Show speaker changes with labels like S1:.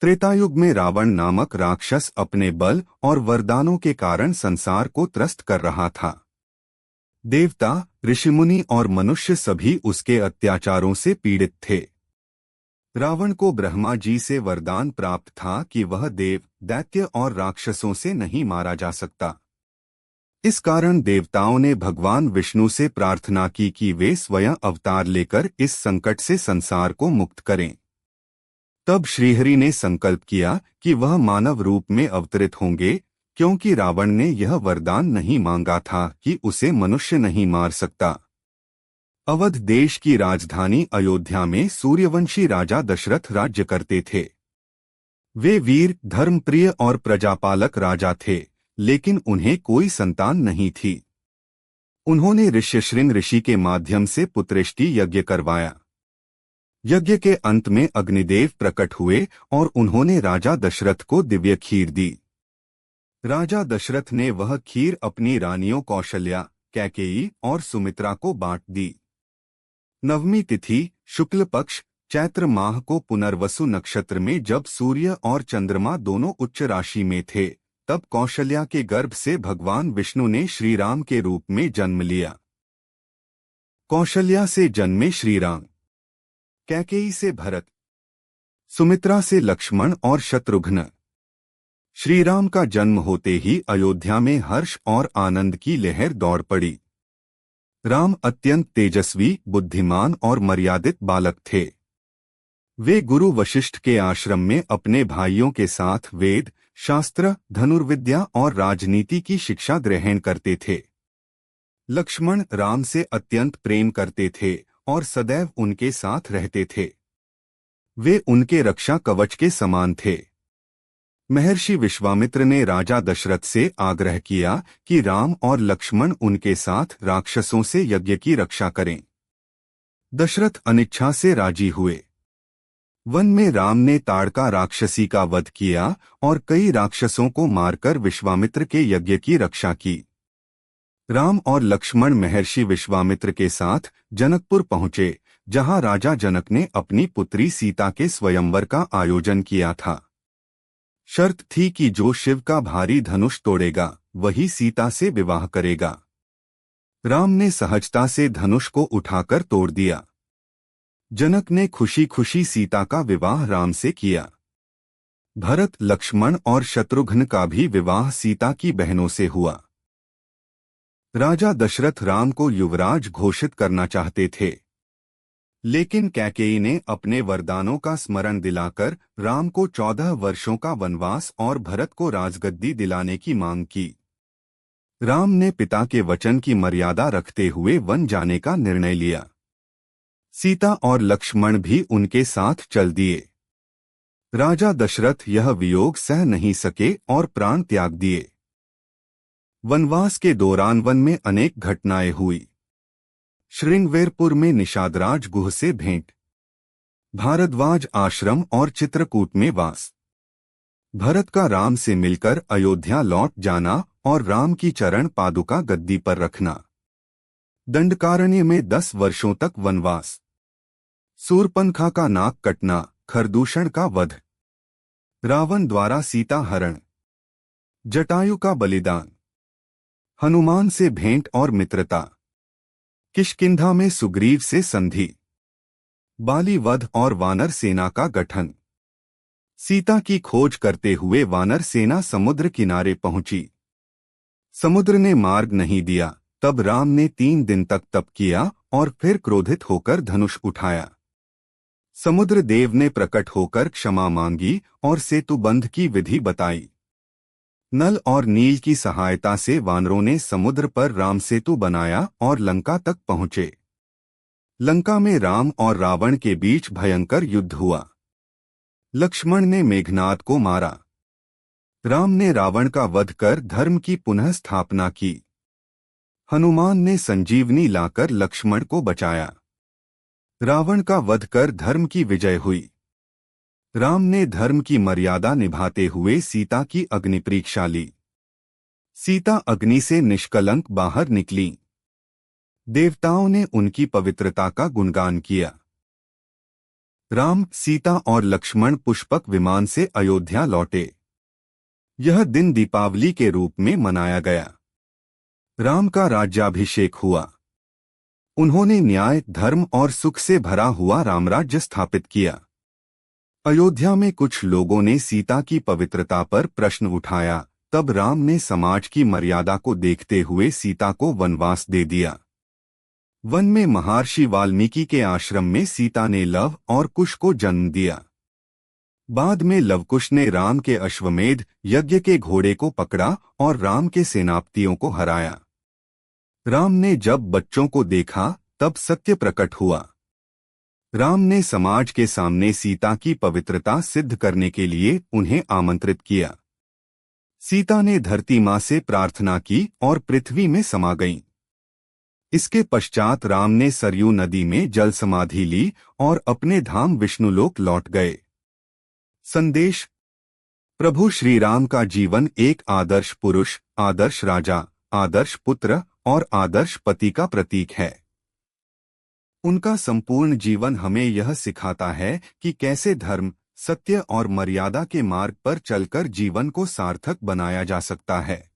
S1: त्रेतायुग में रावण नामक राक्षस अपने बल और वरदानों के कारण संसार को त्रस्त कर रहा था। देवता, ऋषिमुनि और मनुष्य सभी उसके अत्याचारों से पीड़ित थे। रावण को ब्रह्मा जी से वरदान प्राप्त था कि वह देव, दैत्य और राक्षसों से नहीं मारा जा सकता। इस कारण देवताओं ने भगवान विष्णु से प्रार्थना की कि वे स्वयं अवतार लेकर इस संकट से संसार को मुक्त करें। तब श्रीहरि ने संकल्प किया कि वह मानव रूप में अवतरित होंगे, क्योंकि रावण ने यह वरदान नहीं मांगा था कि उसे मनुष्य नहीं मार सकता। अवध देश की राजधानी अयोध्या में सूर्यवंशी राजा दशरथ राज्य करते थे। वे वीर, धर्मप्रिय और प्रजापालक राजा थे, लेकिन उन्हें कोई संतान नहीं थी। उन्होंने ऋष्यशृंग ऋषि के माध्यम से पुत्रेष्टि यज्ञ करवाया। यज्ञ के अंत में अग्निदेव प्रकट हुए और उन्होंने राजा दशरथ को दिव्य खीर दी। राजा दशरथ ने वह खीर अपनी रानियों कौशल्या, कैकेयी और सुमित्रा को बांट दी। नवमी तिथि, शुक्ल पक्ष, चैत्र माह को पुनर्वसु नक्षत्र में जब सूर्य और चंद्रमा दोनों उच्च राशि में थे, तब कौशल्या के गर्भ से भगवान विष्णु ने श्रीराम के रूप में जन्म लिया। कौशल्या से जन्मे श्रीराम, कैकेयी से भरत, सुमित्रा से लक्ष्मण और शत्रुघ्न। श्रीराम का जन्म होते ही अयोध्या में हर्ष और आनंद की लहर दौड़ पड़ी। राम अत्यंत तेजस्वी, बुद्धिमान और मर्यादित बालक थे। वे गुरु वशिष्ठ के आश्रम में अपने भाइयों के साथ वेद, शास्त्र, धनुर्विद्या और राजनीति की शिक्षा ग्रहण करते थे। लक्ष्मण राम से अत्यंत प्रेम करते थे और सदैव उनके साथ रहते थे। वे उनके रक्षा कवच के समान थे। महर्षि विश्वामित्र ने राजा दशरथ से आग्रह किया कि राम और लक्ष्मण उनके साथ राक्षसों से यज्ञ की रक्षा करें। दशरथ अनिच्छा से राजी हुए। वन में राम ने ताड़का राक्षसी का वध किया और कई राक्षसों को मारकर विश्वामित्र के यज्ञ की रक्षा की। राम और लक्ष्मण महर्षि विश्वामित्र के साथ जनकपुर पहुंचे, जहां राजा जनक ने अपनी पुत्री सीता के स्वयंवर का आयोजन किया था। शर्त थी कि जो शिव का भारी धनुष तोड़ेगा, वही सीता से विवाह करेगा। राम ने सहजता से धनुष को उठाकर तोड़ दिया। जनक ने खुशी खुशी सीता का विवाह राम से किया। भरत, लक्ष्मण और शत्रुघ्न का भी विवाह सीता की बहनों से हुआ। राजा दशरथ राम को युवराज घोषित करना चाहते थे, लेकिन कैकेयी ने अपने वरदानों का स्मरण दिलाकर राम को 14 वर्षों का वनवास और भरत को राजगद्दी दिलाने की मांग की। राम ने पिता के वचन की मर्यादा रखते हुए वन जाने का निर्णय लिया। सीता और लक्ष्मण भी उनके साथ चल दिए। राजा दशरथ यह वियोग सह नहीं सके और प्राण त्याग दिए। वनवास के दौरान वन में अनेक घटनाएं हुई। श्रृंगवेरपुर में निषादराज गुह से भेंट, भारद्वाज आश्रम और चित्रकूट में वास, भरत का राम से मिलकर अयोध्या लौट जाना और राम की चरण पादुका गद्दी पर रखना, दंडकारण्य में 10 वर्षों तक वनवास, सूरपनखा का नाक कटना, खरदूषण का वध, रावण द्वारा सीता हरण, जटायु का बलिदान, हनुमान से भेंट और मित्रता, किष्किंधा में सुग्रीव से संधि, बाली वध और वानर सेना का गठन। सीता की खोज करते हुए वानर सेना समुद्र किनारे पहुंची। समुद्र ने मार्ग नहीं दिया, तब राम ने 3 दिन तक तप किया और फिर क्रोधित होकर धनुष उठाया। समुद्र देव ने प्रकट होकर क्षमा मांगी और सेतुबंध की विधि बताई। नल और नील की सहायता से वानरों ने समुद्र पर राम सेतु बनाया और लंका तक पहुंचे। लंका में राम और रावण के बीच भयंकर युद्ध हुआ। लक्ष्मण ने मेघनाद को मारा। राम ने रावण का वध कर धर्म की पुनः स्थापना की। हनुमान ने संजीवनी लाकर लक्ष्मण को बचाया। रावण का वध कर धर्म की विजय हुई। राम ने धर्म की मर्यादा निभाते हुए सीता की अग्नि परीक्षा ली। सीता अग्नि से निष्कलंक बाहर निकली। देवताओं ने उनकी पवित्रता का गुणगान किया। राम, सीता और लक्ष्मण पुष्पक विमान से अयोध्या लौटे। यह दिन दीपावली के रूप में मनाया गया। राम का राज्याभिषेक हुआ। उन्होंने न्याय, धर्म और सुख से भरा हुआ रामराज्य स्थापित किया। अयोध्या में कुछ लोगों ने सीता की पवित्रता पर प्रश्न उठाया। तब राम ने समाज की मर्यादा को देखते हुए सीता को वनवास दे दिया। वन में महर्षि वाल्मीकि के आश्रम में सीता ने लव और कुश को जन्म दिया। बाद में लवकुश ने राम के अश्वमेध यज्ञ के घोड़े को पकड़ा और राम के सेनापतियों को हराया। राम ने जब बच्चों को देखा तब सत्य प्रकट हुआ। राम ने समाज के सामने सीता की पवित्रता सिद्ध करने के लिए उन्हें आमंत्रित किया। सीता ने धरती माँ से प्रार्थना की और पृथ्वी में समा गईं। इसके पश्चात राम ने सरयू नदी में जल समाधि ली और अपने धाम विष्णुलोक लौट गए। संदेश: प्रभु श्री राम का जीवन एक आदर्श पुरुष, आदर्श राजा, आदर्श पुत्र और आदर्श पति का प्रतीक है। उनका संपूर्ण जीवन हमें यह सिखाता है कि कैसे धर्म, सत्य और मर्यादा के मार्ग पर चलकर जीवन को सार्थक बनाया जा सकता है।